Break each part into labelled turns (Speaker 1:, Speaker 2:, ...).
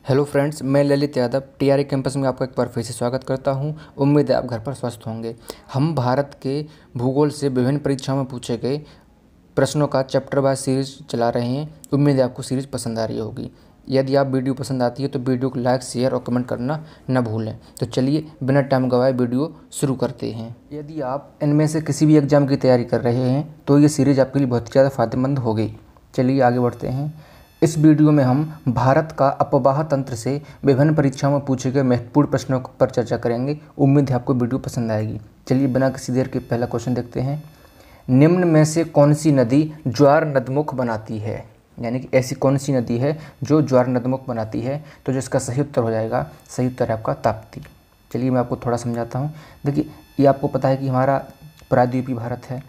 Speaker 1: Hello friends, मैं Lalit Yadav TRE campus में आपका एक बार फिर से स्वागत करता हूं। उम्मीद है आप घर पर स्वस्थ होंगे। हम भारत के भूगोल से विभिन्न परीक्षाओं में पूछे गए प्रश्नों का चैप्टर वाइज सीरीज चला रहे हैं। उम्मीद है आपको सीरीज पसंद आ रही होगी। यदि आप वीडियो पसंद आती है तो वीडियो को लाइक, शेयर और कमेंट करना न भूलें। तो चलिए बिना टाइम गवाए वीडियो शुरू करते हैं। यदि आप इनमें से किसी भी एग्जाम की तैयारी कर रहे हैं तो ये सीरीज आपके लिए बहुत ज़्यादा फायदेमंद होगी। चलिए आगे बढ़ते हैं। इस वीडियो में हम भारत का अपवाह तंत्र से विभिन्न परीक्षाओं में पूछे गए महत्वपूर्ण प्रश्नों पर चर्चा करेंगे। उम्मीद है आपको वीडियो पसंद आएगी। चलिए बिना किसी देर के पहला क्वेश्चन देखते हैं। निम्न में से कौन सी नदी ज्वार नदमुख बनाती है? यानी कि ऐसी कौन सी नदी है जो ज्वार नदमुख बनाती है? तो जो इसका सही उत्तर हो जाएगा, सही उत्तर है आपका ताप्ती। चलिए मैं आपको थोड़ा समझाता हूँ। देखिए, ये आपको पता है कि हमारा प्रायद्वीपीय भारत है।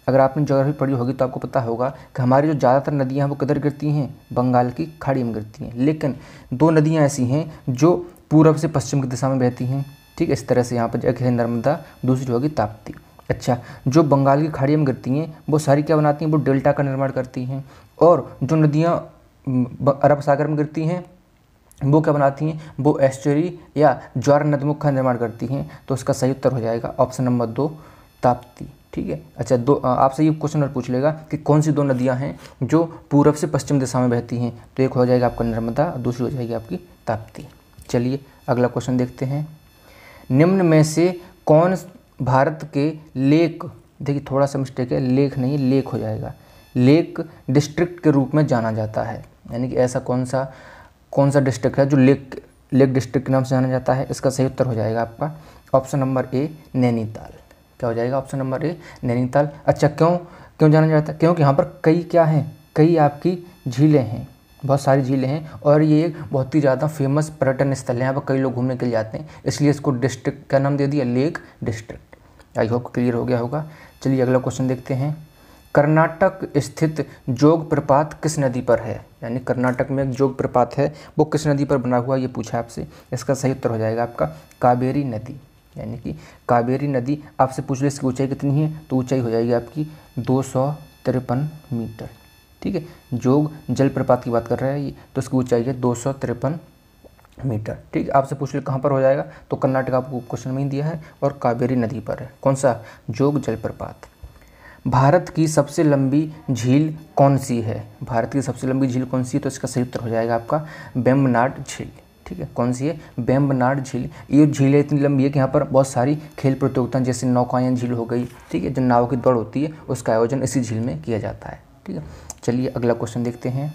Speaker 1: अगर आपने ज्योग्राफी पढ़ी होगी तो आपको पता होगा कि हमारी जो ज़्यादातर नदियाँ हैं वो किधर गिरती हैं? बंगाल की खाड़ी में गिरती हैं। लेकिन दो नदियाँ ऐसी हैं जो पूर्व से पश्चिम की दिशा में बहती हैं। ठीक है, इस तरह से यहाँ पर एक है नर्मदा, दूसरी होगी ताप्ती। अच्छा, जो बंगाल की खाड़ी में गिरती हैं वो सारी क्या बनाती हैं? वो डेल्टा का निर्माण करती हैं। और जो नदियाँ अरब सागर में गिरती हैं वो क्या बनाती हैं? वो एस्चुरी या ज्वार नदमुख का निर्माण करती हैं। तो इसका सही उत्तर हो जाएगा ऑप्शन नंबर 2, ताप्ती। ठीक है। अच्छा, आपसे ये क्वेश्चन और पूछ लेगा कि कौन सी दो नदियां हैं जो पूरब से पश्चिम दिशा में बहती हैं? तो एक हो जाएगा आपका नर्मदा और दूसरी हो जाएगी आपकी ताप्ती। चलिए अगला क्वेश्चन देखते हैं। निम्न में से कौन भारत के लेक, देखिए थोड़ा सा मिस्टेक है, लेक नहीं लेक हो जाएगा, लेक डिस्ट्रिक्ट के रूप में जाना जाता है। यानी कि ऐसा कौन सा डिस्ट्रिक्ट है जो लेक डिस्ट्रिक्ट के नाम से जाना जाता है? इसका सही उत्तर हो जाएगा आपका ऑप्शन नंबर ए, नैनीताल। क्या हो जाएगा? Option number A, Nainital. अच्छा, क्यों जाना जाता है? क्योंकि यहाँ पर कई आपकी झीलें हैं, बहुत सारी झीलें हैं और ये एक बहुत ही ज़्यादा फेमस पर्यटन स्थल है। यहाँ पर कई लोग घूमने के लिए जाते हैं, इसलिए इसको डिस्ट्रिक्ट का नाम दे दिया, lake district. I hope clear हो गया होगा। चलिए अगला क्वेश्चन देखते हैं। कर्नाटक स्थित जोग प्रपात किस नदी पर है? यानी कर्नाटक में एक जोग प्रपात है, वो किस नदी पर बना हुआ, ये पूछा आपसे। इसका सही उत्तर हो जाएगा आपका कावेरी नदी। यानी कि कावेरी नदी आपसे पूछ ले इसकी ऊंचाई कितनी है? तो ऊंचाई हो जाएगी आपकी 253 मीटर। ठीक है, जोग जलप्रपात की बात कर रहा है ये, तो इसकी ऊंचाई है 253 मीटर। ठीक है, आपसे पूछ ले कहाँ पर हो जाएगा? तो कर्नाटक आपको क्वेश्चन में ही दिया है और कावेरी नदी पर है। कौन सा? जोग जलप्रपात। भारत की सबसे लंबी झील कौन सी है? भारत की सबसे लंबी झील कौन सी है? तो इसका सही उत्तर हो जाएगा आपका वेम्बनाड झील। ठीक है, कौन सी है? वेम्बनाड झील। ये झील इतनी लंबी है कि यहाँ पर बहुत सारी खेल प्रतियोगिताएं, जैसे नौकायन झील हो गई, ठीक है, जो नाव की दौड़ होती है, उसका आयोजन इसी झील में किया जाता है। ठीक है, चलिए अगला क्वेश्चन देखते हैं।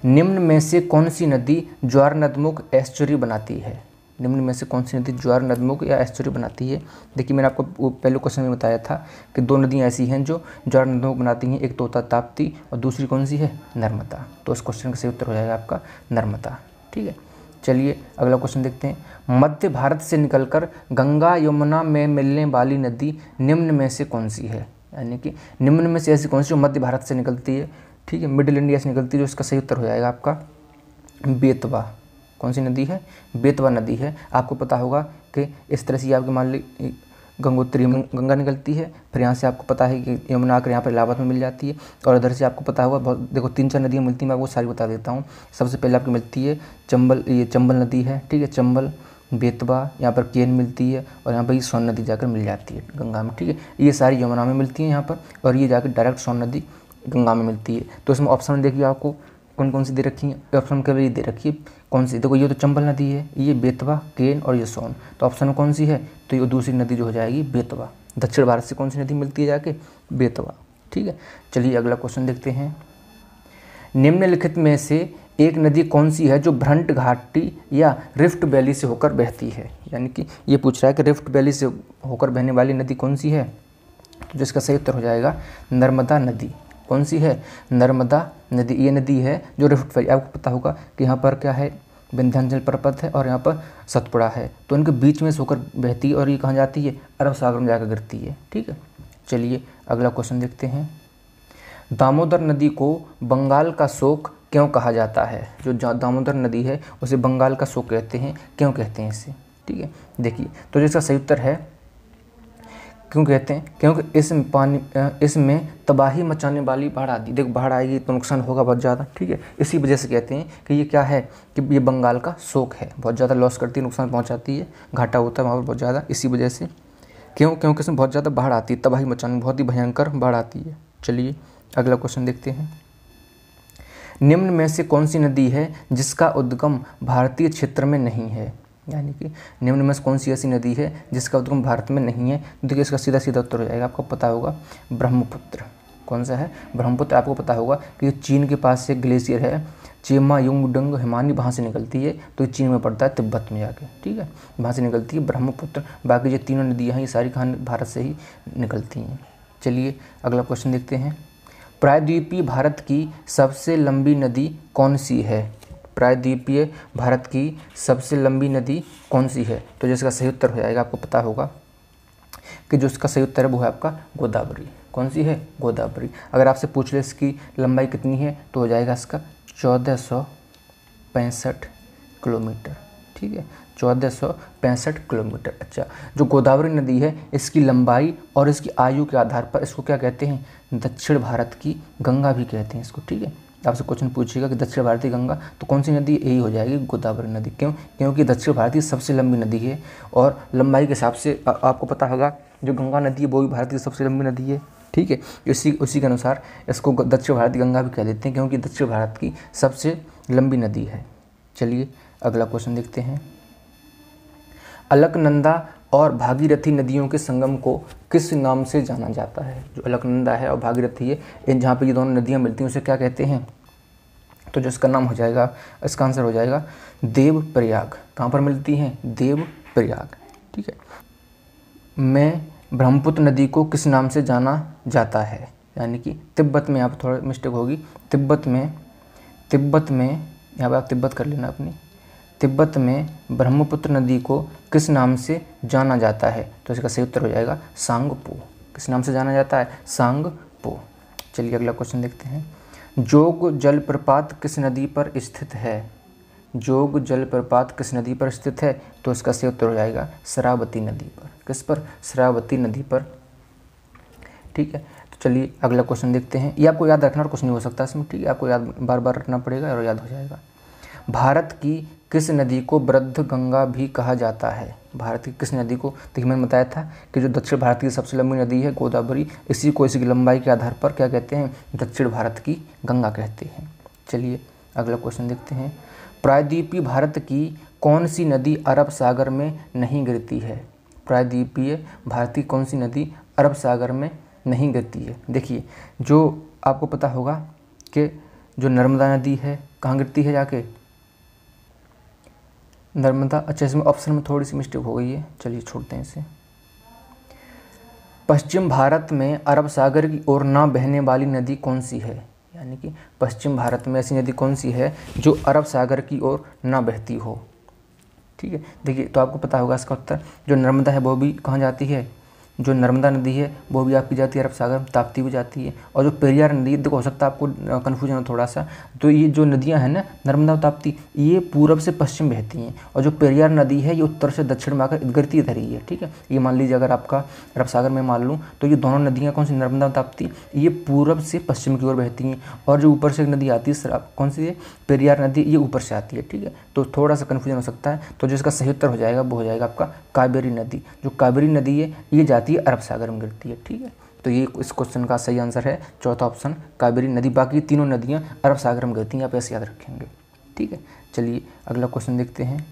Speaker 1: निम्न में से कौन सी नदी ज्वार नदमुख एस्चुरी बनाती है? निम्न में से कौन सी नदी ज्वार नदमुख या एस्चुरी बनाती है? देखिए, मैंने आपको पहले क्वेश्चन में बताया था कि दो नदियाँ ऐसी हैं जो ज्वार नदमुख बनाती हैं, एक तो होता ताप्ती और दूसरी कौन सी है? नर्मदा। तो इस क्वेश्चन का सही उत्तर हो जाएगा आपका नर्मदा। ठीक है, चलिए अगला क्वेश्चन देखते हैं। मध्य भारत से निकलकर गंगा यमुना में मिलने वाली नदी निम्न में से कौन सी है? यानी कि निम्न में से ऐसी कौन सी जो मध्य भारत से निकलती है? ठीक है, मिडिल इंडिया से निकलती है, जो इसका सही उत्तर हो जाएगा आपका बेतवा। कौन सी नदी है? बेतवा नदी है। आपको पता होगा कि इस तरह से आपके मान ली गंगोत्री गंगा निकलती है, फिर यहाँ से आपको पता है कि यमुना आकर यहाँ पर इलाहाबाद में मिल जाती है, और इधर से आपको पता होगा बहुत, देखो 3-4 नदियाँ मिलती हैं, मैं वो सारी बता देता हूँ। सबसे पहले आपको मिलती है चंबल, ये चंबल नदी है। ठीक है, चंबल, बेतवा, यहाँ पर केन मिलती है, और यहाँ पर ये सोन नदी जाकर मिल जाती है गंगा में। ठीक है, ये सारी यमुना में मिलती है यहाँ पर, और ये जाकर डायरेक्ट सोन नदी गंगा में मिलती है। तो इसमें ऑप्शन देखिए आपको कौन कौन सी दे रखी है। ऑप्शन के लिए दे रखी है कौन सी? देखो, ये तो चंबल नदी है, ये बेतवा, केन और ये सोन। तो ऑप्शन में कौन सी है? तो ये दूसरी नदी जो हो जाएगी बेतवा। दक्षिण भारत से कौन सी नदी मिलती है जाके? बेतवा। ठीक है, चलिए अगला क्वेश्चन देखते हैं। निम्नलिखित में से एक नदी कौन सी है जो भ्रंट घाटी या रिफ्ट वैली से होकर बहती है? यानी कि ये पूछ रहा है कि रिफ्ट वैली से होकर बहने वाली नदी कौन सी है? तो जिसका सही उत्तर हो जाएगा नर्मदा नदी। कौन सी है? नर्मदा नदी। ये नदी है जो रिफ्ट वैली, आपको पता होगा कि यहाँ पर क्या है? विंध्याचल पर्वत है और यहाँ पर सतपुड़ा है, तो इनके बीच में से होकर बहती है और ये कहाँ जाती है? अरब सागर में जाकर गिरती है। ठीक है, चलिए अगला क्वेश्चन देखते हैं। दामोदर नदी को बंगाल का शोक क्यों कहा जाता है? जो दामोदर नदी है उसे बंगाल का शोक कहते हैं। क्यों कहते हैं इसे? ठीक है, देखिए, तो जिसका सही उत्तर है क्यों कहते हैं? क्योंकि इसमें तबाही मचाने वाली बाढ़ आती। देखो बाढ़ आएगी तो नुकसान होगा बहुत ज़्यादा, ठीक है। इसी वजह से कहते हैं कि ये क्या है, कि ये बंगाल का शोक है, बहुत ज़्यादा लॉस करती है, नुकसान पहुँचाती है, घाटा होता है वहाँ पर बहुत ज़्यादा। इसी वजह से क्योंकि इसमें बहुत ज़्यादा बाढ़ आती है, तबाही मचाने, बहुत ही भयंकर बाढ़ आती है। चलिए अगला क्वेश्चन देखते हैं। निम्न में से कौन सी नदी है जिसका उद्गम भारतीय क्षेत्र में नहीं है? यानी कि निम्न में से कौन सी ऐसी नदी है जिसका उद्गम भारत में नहीं है? देखिए इसका सीधा सीधा उत्तर हो जाएगा, आपको पता होगा ब्रह्मपुत्र। कौन सा है? ब्रह्मपुत्र। आपको पता होगा कि चीन के पास से ग्लेशियर है चेमायुंगडंग हिमानी, वहाँ से निकलती है, तो ये चीन में पड़ता है, तिब्बत में जाके, ठीक है, वहाँ से निकलती है ब्रह्मपुत्र। बाकी जो तीनों नदियाँ हैं ये सारी कहाँ भारत से ही निकलती हैं। चलिए अगला क्वेश्चन देखते हैं। प्रायद्वीपीय भारत की सबसे लंबी नदी कौन सी है? प्रायद्वीपीय भारत की सबसे लंबी नदी कौन सी है? तो जिसका सही उत्तर हो जाएगा, आपको पता होगा कि जो इसका सही उत्तर है वो है आपका गोदावरी। कौन सी है? गोदावरी। अगर आपसे पूछ ले इसकी लंबाई कितनी है तो हो जाएगा इसका 1465 किलोमीटर, ठीक है, 1465 किलोमीटर। अच्छा, जो गोदावरी नदी है इसकी लंबाई और इसकी आयु के आधार पर इसको क्या कहते हैं? दक्षिण भारत की गंगा भी कहते हैं इसको, ठीक है। आपसे क्वेश्चन पूछेगा कि दक्षिण भारतीय गंगा, तो कौन सी नदी? यही हो जाएगी गोदावरी नदी। क्यों? क्योंकि दक्षिण भारत की सबसे लंबी नदी है और लंबाई के हिसाब से आपको पता होगा जो गंगा नदी है वो भी भारत की सबसे लंबी नदी है, ठीक है। उसी के अनुसार इसको दक्षिण भारत की गंगा भी कह देते हैं, क्योंकि दक्षिण भारत की सबसे लंबी नदी है। चलिए अगला क्वेश्चन देखते हैं। अलकनंदा और भागीरथी नदियों के संगम को किस नाम से जाना जाता है? जो अलकनंदा है और भागीरथी है, इन जहाँ पे ये दोनों नदियाँ मिलती हैं उसे क्या कहते हैं? तो जो इसका नाम हो जाएगा, इसका आंसर हो जाएगा देवप्रयाग। कहाँ पर मिलती हैं? देवप्रयाग, ठीक है। में ब्रह्मपुत्र नदी को किस नाम से जाना जाता है? यानी कि तिब्बत में, यहाँ पर थोड़ा मिस्टेक होगी, तिब्बत में यहाँ पर आप तिब्बत कर लेना अपनी। तिब्बत में ब्रह्मपुत्र नदी को किस नाम से जाना जाता है? तो इसका सही उत्तर हो जाएगा सांगपो। किस नाम से जाना जाता है? सांगपो। चलिए अगला क्वेश्चन देखते हैं। जोग जलप्रपात किस नदी पर स्थित है? जोग जलप्रपात किस नदी पर स्थित है? तो इसका सही उत्तर हो जाएगा शरावती नदी पर। किस पर? शरावती नदी पर, ठीक है। तो चलिए अगला क्वेश्चन देखते हैं। ये आपको याद रखना और कुछ नहीं हो सकता इसमें, ठीक है, आपको याद बार बार रखना पड़ेगा और याद हो जाएगा। भारत की किस नदी को वृद्ध गंगा भी कहा जाता है? भारत की किस नदी को? देखिए मैंने बताया था कि जो दक्षिण भारत की सबसे लंबी नदी है गोदावरी, इसी को इसकी लंबाई के आधार पर क्या कहते हैं? दक्षिण भारत की गंगा कहते हैं। चलिए अगला क्वेश्चन देखते हैं। प्रायद्वीपीय भारत की कौन सी नदी अरब सागर में नहीं गिरती है? प्रायद्वीपीय भारत की कौन सी नदी अरब सागर में नहीं गिरती है? देखिए जो आपको पता होगा कि जो नर्मदा नदी है कहाँ गिरती है जाके? नर्मदा। अच्छा, इसमें ऑप्शन में थोड़ी सी मिस्टेक हो गई है, चलिए छोड़ते हैं इसे। पश्चिम भारत में अरब सागर की ओर ना बहने वाली नदी कौन सी है? यानी कि पश्चिम भारत में ऐसी नदी कौन सी है जो अरब सागर की ओर ना बहती हो? ठीक है, देखिए तो आपको पता होगा इसका उत्तर। जो नर्मदा है वो भी कहाँ जाती है? जो नर्मदा नदी है वो भी आपकी जाती है अरब सागर में, ताप्ती भी जाती है। और जो पेरियार नदी, देखो हो सकता है आपको कन्फ्यूजन हो थोड़ा सा, तो ये जो नदियां हैं ना नर्मदा और ताप्ती, ये पूरब से पश्चिम बहती हैं, और जो पेरियार नदी है ये उत्तर से दक्षिण में आकर गिरती इधर ही है, ठीक है। ये मान लीजिए अगर आपका अरब सागर में मान लूँ तो ये दोनों नदियाँ कौन सी, नर्मदा और ताप्ती, ये पूरब से पश्चिम की ओर बहती हैं। और जो ऊपर से एक नदी आती है कौन सी है, पेरियार नदी, ये ऊपर से आती है, ठीक है। तो थोड़ा सा कन्फ्यूजन हो सकता है, तो जो इसका सही उत्तर हो जाएगा वो हो जाएगा आपका कावेरी नदी। जो कावेरी नदी है ये जाती है अरब सागर में गिरती है, ठीक है। तो ये इस क्वेश्चन का सही आंसर है चौथा ऑप्शन, कावेरी नदी। बाकी तीनों नदियाँ अरब सागर में गिरती हैं, आप ऐसे याद रखेंगे, ठीक है। चलिए अगला क्वेश्चन देखते हैं।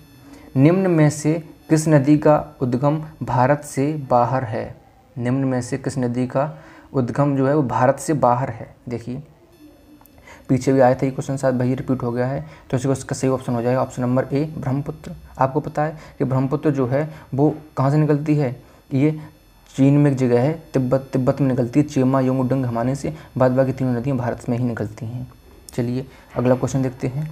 Speaker 1: निम्न में से किस नदी का उद्गम भारत से बाहर है? निम्न में से किस नदी का उद्गम जो है वो भारत से बाहर है? देखिए पीछे भी आया था ये क्वेश्चन, शायद वही रिपीट हो गया है, तो इसका सही ऑप्शन हो जाएगा ऑप्शन नंबर ए, ब्रह्मपुत्र। आपको पता है कि ब्रह्मपुत्र जो है वो कहाँ से निकलती है? ये चीन में एक जगह है, तिब्बत में निकलती है, चेमायुंगडंग हिमानी से। बाद बाकी तीनों नदियाँ भारत में ही निकलती हैं। चलिए अगला क्वेश्चन देखते हैं।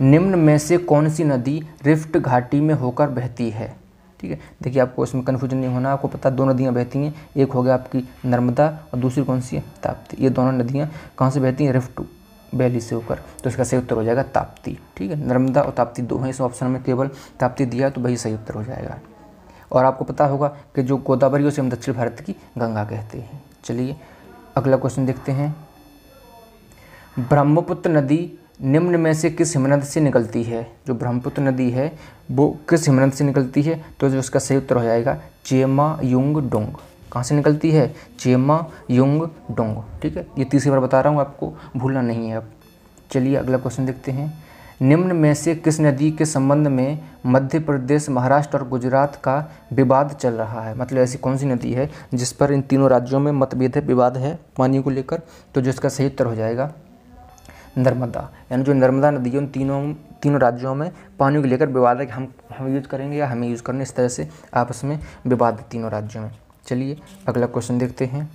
Speaker 1: निम्न में से कौन सी नदी रिफ्ट घाटी में होकर बहती है? ठीक है, देखिए आपको इसमें कन्फ्यूजन नहीं होना, आपको पता दो नदियाँ बहती हैं, एक हो गया आपकी नर्मदा और दूसरी कौन सी है, ताप्ती। ये दोनों नदियाँ कहाँ से बहती हैं? रिफ्ट वैली से होकर। तो इसका सही उत्तर हो जाएगा ताप्ती, ठीक है। नर्मदा और ताप्ती दो हैं इस ऑप्शन में, केवल ताप्ती दिया तो वही सही उत्तर हो जाएगा। और आपको पता होगा कि जो गोदावरी उसे हम दक्षिण भारत की गंगा कहते हैं। चलिए अगला क्वेश्चन देखते हैं। ब्रह्मपुत्र नदी निम्न में से किस हिमनद से निकलती है? जो ब्रह्मपुत्र नदी है वो किस हिमनद से निकलती है? तो जो उसका सही उत्तर हो जाएगा चेमायुंगडोंग। कहाँ से निकलती है? चेमायुंगडोंग। ठीक है, ये तीसरी बार बता रहा हूँ, आपको भूलना नहीं है अब। चलिए अगला क्वेश्चन देखते हैं। निम्न में से किस नदी के संबंध में मध्य प्रदेश, महाराष्ट्र और गुजरात का विवाद चल रहा है? मतलब ऐसी कौन सी नदी है जिस पर इन तीनों राज्यों में मतभेद है, विवाद है पानी को लेकर? तो जिसका सही उत्तर हो जाएगा नर्मदा। यानी जो नर्मदा नदी है उन तीनों राज्यों में पानी को लेकर विवाद है कि हम यूज़ करेंगे या हमें यूज़ करने, इस तरह से आपस में विवाद है तीनों राज्यों में। चलिए अगला क्वेश्चन देखते हैं।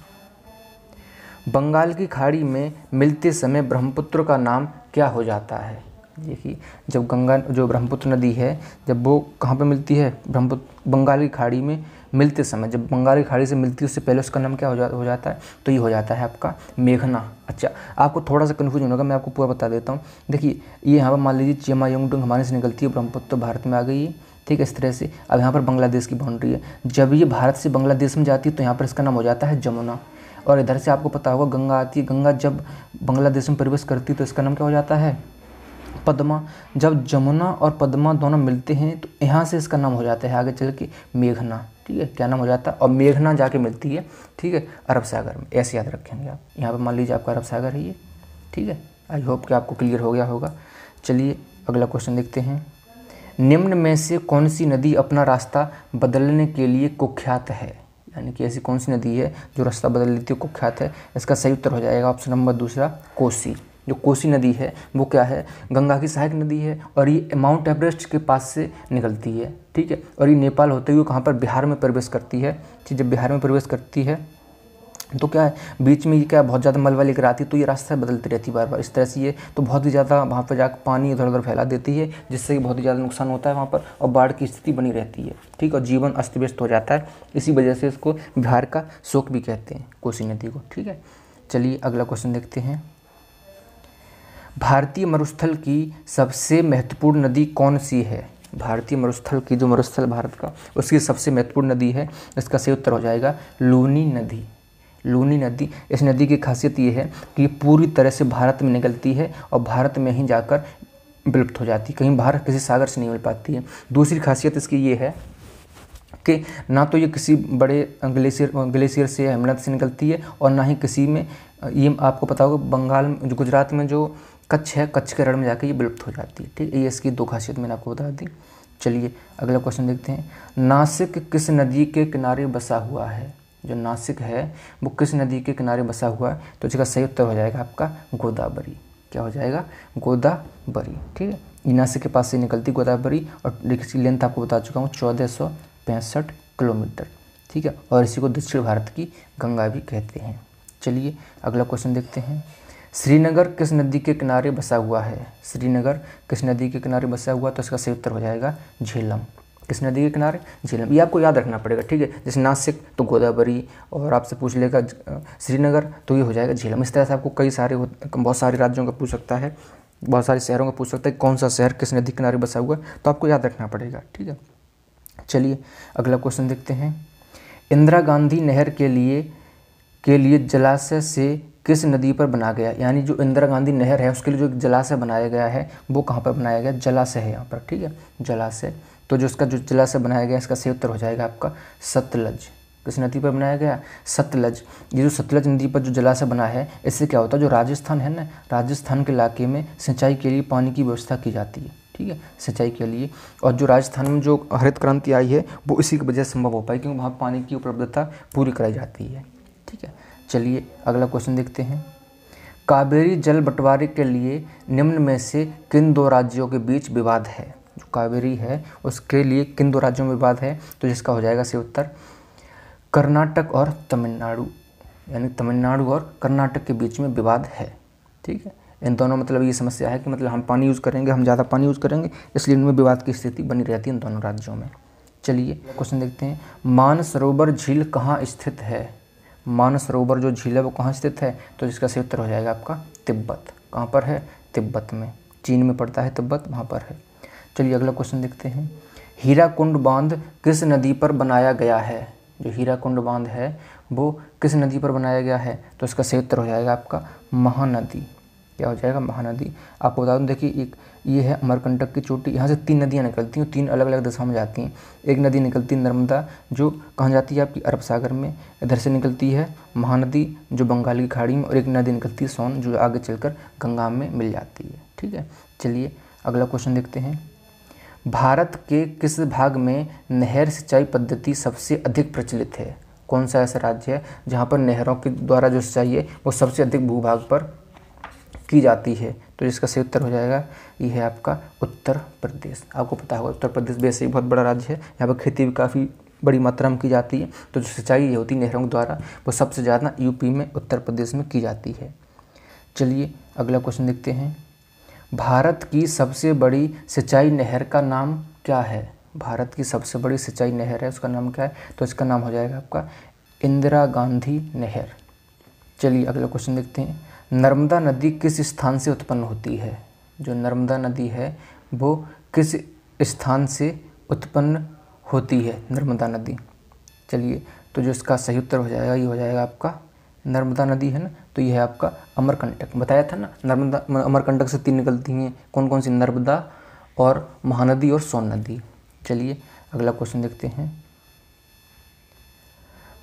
Speaker 1: बंगाल की खाड़ी में मिलते समय ब्रह्मपुत्र का नाम क्या हो जाता है? देखिए जब जो ब्रह्मपुत्र नदी है जब वो कहाँ पे मिलती है? बंगाल की खाड़ी में मिलते समय, जब बंगाल की खाड़ी से मिलती है उससे पहले उसका नाम क्या हो जाता है? तो ये हो जाता है आपका मेघना। अच्छा, आपको थोड़ा सा कन्फ्यूजन होगा, मैं आपको पूरा बता देता हूँ। देखिए ये यहाँ पर मान लीजिए चेमायुंगडोंग हमारे से निकलती है, ब्रह्मपुत्र तो भारत में आ गई है, ठीक है, इस तरह से। अब यहाँ पर बांग्लादेश की बाउंड्री है, जब ये भारत से बांग्लादेश में जाती है तो यहाँ पर इसका नाम हो जाता है जमुना। और इधर से आपको पता होगा गंगा आती है, गंगा जब बांग्लादेश में प्रवेश करती है तो इसका नाम क्या हो जाता है? पद्मा। जब जमुना और पद्मा दोनों मिलते हैं तो यहाँ से इसका नाम हो जाता है आगे चल के मेघना। ठीक है, क्या नाम हो जाता है? और मेघना जाके मिलती है, ठीक है, अरब सागर में। ऐसे याद रखेंगे आप। यहाँ पर मान लीजिए आपका अरब सागर है ये, ठीक है। आई होप कि आपको क्लियर हो गया होगा। चलिए अगला क्वेश्चन देखते हैं। निम्न में से कौन सी नदी अपना रास्ता बदलने के लिए कुख्यात है? यानी कि ऐसी कौन सी नदी है जो रास्ता बदल लेती है, कुख्यात है? इसका सही उत्तर हो जाएगा ऑप्शन नंबर दूसरा, कोसी। जो कोसी नदी है वो क्या है? गंगा की सहायक नदी है और ये माउंट एवरेस्ट के पास से निकलती है, ठीक है। और ये नेपाल होते हुए कहाँ पर? बिहार में प्रवेश करती है। ठीक, जब बिहार में प्रवेश करती है तो क्या है, बीच में ये क्या बहुत ज़्यादा मलबा लेकर आती है तो ये रास्ता बदलती रहती है बार बार, इस तरह से ये तो बहुत ही ज़्यादा वहाँ पर जाकर पानी इधर उधर फैला देती है, जिससे कि बहुत ही ज़्यादा नुकसान होता है वहाँ पर और बाढ़ की स्थिति बनी रहती है, ठीक। और जीवन अस्त व्यस्त हो जाता है, इसी वजह से इसको बिहार का शोक भी कहते हैं, कोसी नदी को, ठीक है। चलिए अगला क्वेश्चन देखते हैं। भारतीय मरुस्थल की सबसे महत्वपूर्ण नदी कौन सी है? भारतीय मरुस्थल की, जो मरुस्थल भारत का, उसकी सबसे महत्वपूर्ण नदी है, इसका सही उत्तर हो जाएगा लूनी नदी। लूनी नदी, इस नदी की खासियत ये है कि ये पूरी तरह से भारत में निकलती है और भारत में ही जाकर विलुप्त हो जाती है, कहीं बाहर किसी सागर से नहीं मिल पाती है। दूसरी खासियत इसकी ये है कि ना तो ये किसी बड़े ग्लेशियर से, हिमनद से निकलती है और ना ही किसी में, ये आपको पता होगा बंगाल में, जो गुजरात में जो कच्छ है, कच्छ के रण में जाकर ये विलुप्त हो जाती है, ठीक है। ये इसकी दो खासियत मैंने आपको बता दी। चलिए अगला क्वेश्चन देखते हैं। नासिक किस नदी के किनारे बसा हुआ है? जो नासिक है वो किस नदी के किनारे बसा हुआ है? तो इसका सही उत्तर हो जाएगा आपका गोदावरी। क्या हो जाएगा? गोदावरी, ठीक है। ये नासिक के पास से निकलती गोदावरी और इसकी लेंथ आपको बता चुका हूँ 1465 किलोमीटर, ठीक है। और इसी को दक्षिण भारत की गंगा भी कहते हैं। चलिए अगला क्वेश्चन देखते हैं। श्रीनगर किस नदी के किनारे बसा हुआ है? श्रीनगर किस नदी के किनारे बसा हुआ? तो इसका सही उत्तर हो जाएगा झेलम। किस नदी के किनारे? झेलम। ये आपको याद रखना पड़ेगा, ठीक है। जैसे नासिक तो गोदावरी, और आपसे पूछ लेगा श्रीनगर तो ये हो जाएगा झेलम। इस तरह से आपको बहुत सारे राज्यों का पूछ सकता है, बहुत सारे शहरों का पूछ सकता है कौन सा शहर किस नदी के किनारे बसा हुआ है, तो आपको याद रखना पड़ेगा, ठीक है। चलिए अगला क्वेश्चन देखते हैं। इंदिरा गांधी नहर के लिए जलाशय से किस नदी पर बनाया गया? यानी जो इंदिरा गांधी नहर है उसके लिए जो जलाशय बनाया गया है वो कहाँ पर बनाया गया? जलाशय है यहाँ पर, ठीक है, जलाशय। तो जो इसका जो जलाशय बनाया गया इसका सही उत्तर हो जाएगा आपका सतलज। किस नदी पर बनाया गया? सतलज। ये जो सतलज नदी पर जो जलाशय बना है इससे क्या होता है, जो राजस्थान है ना, राजस्थान के इलाके में सिंचाई के लिए पानी की व्यवस्था की जाती है, ठीक है, सिंचाई के लिए। और जो राजस्थान में जो हरित क्रांति आई है वो इसी की वजह से संभव हो पाई, क्योंकि वहाँ पानी की उपलब्धता पूरी कराई जाती है, ठीक है। चलिए अगला क्वेश्चन देखते हैं। कावेरी जल बंटवारे के लिए निम्न में से किन दो राज्यों के बीच विवाद है? जो कावेरी है उसके लिए किन दो राज्यों में विवाद है? तो जिसका हो जाएगा सही उत्तर कर्नाटक और तमिलनाडु। यानी तमिलनाडु और कर्नाटक के बीच में विवाद है, ठीक है। इन दोनों, मतलब ये समस्या है कि मतलब हम पानी यूज़ करेंगे, हम ज़्यादा पानी यूज़ करेंगे, इसलिए इनमें विवाद की स्थिति बनी रहती है इन दोनों राज्यों में। चलिए क्वेश्चन देखते हैं। मानसरोवर झील कहाँ स्थित है? मानसरोवर जो झील है वो कहाँ स्थित है? तो जिसका सही उत्तर हो जाएगा आपका तिब्बत। कहाँ पर है? तिब्बत में, चीन में पड़ता है तिब्बत, वहाँ पर है। चलिए अगला क्वेश्चन देखते हैं। हीराकुंड बांध किस नदी पर बनाया गया है? जो हीराकुंड बांध है वो किस नदी पर बनाया गया है? तो इसका सही उत्तर हो जाएगा आपका महानदी। क्या हो जाएगा? महानदी। आपको बता दूं, देखिए एक ये है अमरकंटक की चोटी, यहाँ से 3 नदियाँ निकलती हैं, 3 अलग अलग दिशाओं में जाती हैं। एक नदी निकलती है नर्मदा, जो कहाँ जाती है आपकी अरब सागर में, इधर से निकलती है महानदी जो बंगाल की खाड़ी में, और एक नदी निकलती है सोन जो आगे चलकर गंगा में मिल जाती है। ठीक है, चलिए अगला क्वेश्चन देखते हैं। भारत के किस भाग में नहर सिंचाई पद्धति सबसे अधिक प्रचलित है? कौन सा ऐसा राज्य है जहाँ पर नहरों के द्वारा जो सिंचाई है वो सबसे अधिक भूभाग पर की जाती है? तो इसका सही उत्तर हो जाएगा, ये है आपका उत्तर प्रदेश। आपको पता होगा उत्तर प्रदेश वैसे ही बहुत बड़ा राज्य है, यहाँ पर खेती भी काफ़ी बड़ी मात्रा में की जाती है। तो जो सिंचाई ये होती है नहरों के द्वारा वो सबसे ज़्यादा यूपी में, उत्तर प्रदेश में की जाती है। चलिए अगला क्वेश्चन देखते हैं। भारत की सबसे बड़ी सिंचाई नहर का नाम क्या है? भारत की सबसे बड़ी सिंचाई नहर है, उसका नाम क्या है? तो इसका नाम हो जाएगा आपका इंदिरा गांधी नहर। चलिए अगला क्वेश्चन देखते हैं। नर्मदा नदी किस स्थान से उत्पन्न होती है? जो नर्मदा नदी है वो किस स्थान से उत्पन्न होती है नर्मदा नदी? चलिए, तो जो इसका सही उत्तर हो जाएगा, ये हो जाएगा आपका नर्मदा नदी है ना, तो ये है आपका अमरकंटक। बताया था ना, नर्मदा अमरकंटक से 3 निकलती हैं, कौन कौन सी? नर्मदा और महानदी और सोन नदी। चलिए अगला क्वेश्चन देखते हैं।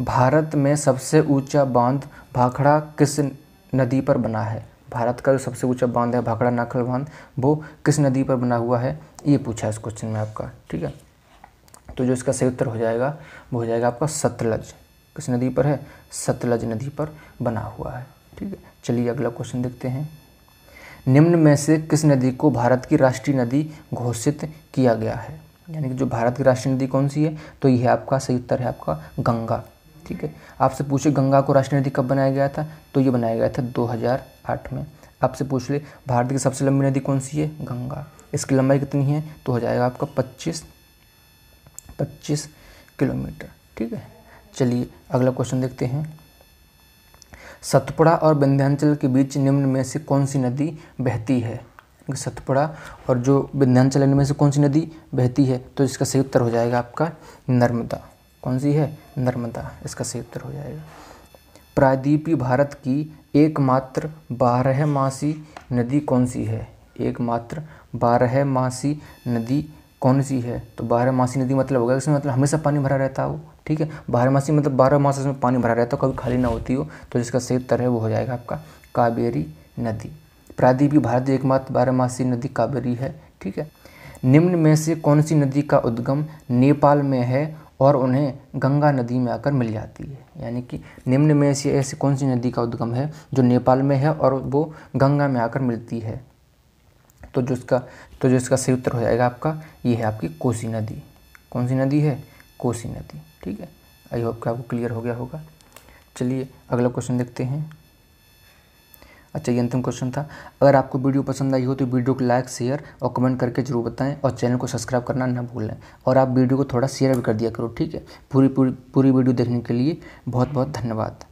Speaker 1: भारत में सबसे ऊंचा बांध भाखड़ा किस नदी पर बना है? भारत का जो सबसे ऊंचा बांध है भाखड़ा नाखल बांध, वो किस नदी पर बना हुआ है? ये पूछा है इस क्वेश्चन में आपका। ठीक है, तो जो इसका सही उत्तर हो जाएगा वो हो जाएगा आपका सतलज। किस नदी पर है? सतलज नदी पर बना हुआ है। ठीक है, चलिए अगला क्वेश्चन देखते हैं। निम्न में से किस नदी को भारत की राष्ट्रीय नदी घोषित किया गया है? यानी कि जो भारत की राष्ट्रीय नदी कौन सी है? तो यह आपका सही उत्तर है आपका गंगा। ठीक है, आपसे पूछे गंगा को राष्ट्रीय नदी कब बनाया गया था? तो ये बनाया गया था 2008 में। आपसे पूछ ले भारत की सबसे लंबी नदी कौन सी है? गंगा। इसकी लंबाई कितनी है? तो हो जाएगा आपका 25 किलोमीटर। ठीक है, चलिए अगला क्वेश्चन देखते हैं। सतपुड़ा और विंध्याचल के बीच निम्न में से कौन सी नदी बहती है? सतपुड़ा और जो विंध्याचल में से कौन सी नदी बहती है? तो इसका सही उत्तर हो जाएगा आपका नर्मदा। कौन सी है? नर्मदा, इसका सही उत्तर हो जाएगा। प्रायद्वीपीय भारत की एकमात्र 12मासी नदी कौन सी है? एकमात्र 12मासी नदी कौन सी है? तो 12मासी नदी मतलब होगा इसमें मतलब हमेशा पानी भरा रहता हो। ठीक है, 12मासी मतलब 12 मास इसमें पानी भरा रहता हो, कभी खाली ना होती हो। तो जिसका सही उत्तर है वो हो जाएगा आपका कावेरी नदी। प्रायद्वीपीय भारत की एकमात्र 12मासी नदी कावेरी है। ठीक है, निम्न में से कौन सी नदी का उद्गम नेपाल में है और उन्हें गंगा नदी में आकर मिल जाती है? यानी कि निम्न में से ऐसी कौन सी नदी का उद्गम है जो नेपाल में है और वो गंगा में आकर मिलती है? तो जो इसका सही उत्तर हो जाएगा आपका, ये है आपकी कोसी नदी। कौन सी नदी है? कोसी नदी। ठीक है, आई होप कि आपको क्लियर हो गया होगा। चलिए अगला क्वेश्चन देखते हैं। अच्छा, ये अंतिम क्वेश्चन था। अगर आपको वीडियो पसंद आई हो तो वीडियो को लाइक, शेयर और कमेंट करके जरूर बताएं, और चैनल को सब्सक्राइब करना ना भूलें। और आप वीडियो को थोड़ा शेयर भी कर दिया करो। ठीक है, पूरी वीडियो देखने के लिए बहुत बहुत धन्यवाद।